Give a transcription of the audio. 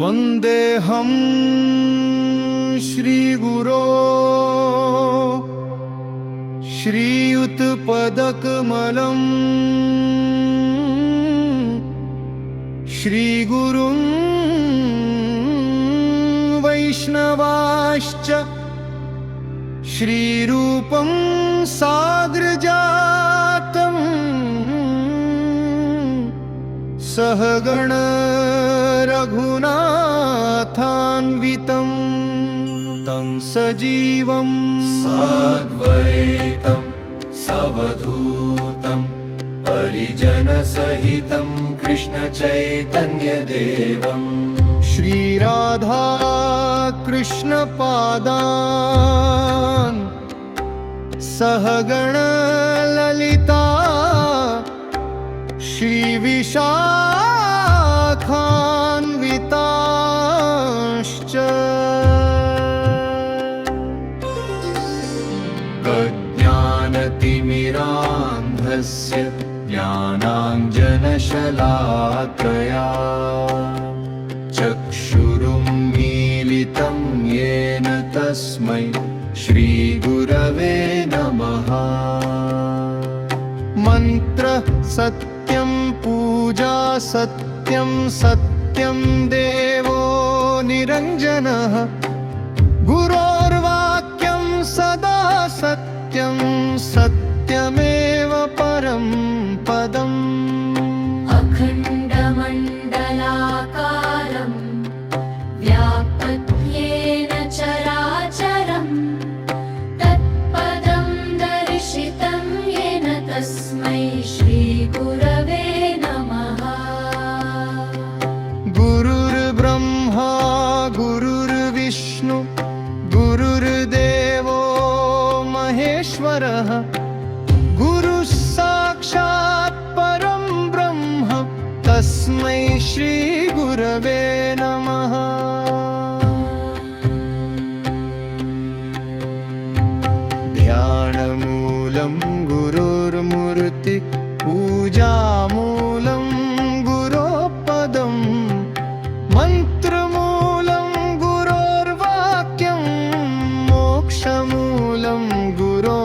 वन्देऽहं श्रीगुरो श्रीयुतपदकमलं श्रीगुरुं वैष्णवाश्च श्रीरूपं साग्रजातं सहगण रघुनाथान्वितं तं सजीवं साद्वैतं सवधूतं परिजनसहितं कृष्णचैतन्यदेवं श्रीराधा कृष्णपादान् सहगण ललिता श्रीविशाखान्विताश्च प्रज्ञानतिमिरान्धस्य ज्ञानाञ्जनशलाकया चक्षुरुन्मीलितं येन तस्मै श्रीगुरवे नमः। मंत्र सत्यं पूजा सत्यं सत्यं देवो निरञ्जनः गुरोर्वाक्यं सदा सत्यं सत्यमेव परं पदम् अखण्डमण्डलाकारं व्याप्तयेन चराचरं तत्पदं दर्शितं येन तस्मै श्रीगुरवे नमः। गुरुर्ब्रह्मा गुरुर्विष्णु गुरुर्देवो महेश्वरः गुरुः साक्षात् परं ब्रह्म तस्मै श्रीगुरवे नमः। ध्यानमूलं गुरुर्मूर्ति पूजामूलं गुरोपदं मन्त्रमूलं गुरोर्वाक्यं मोक्षमूलं गुरो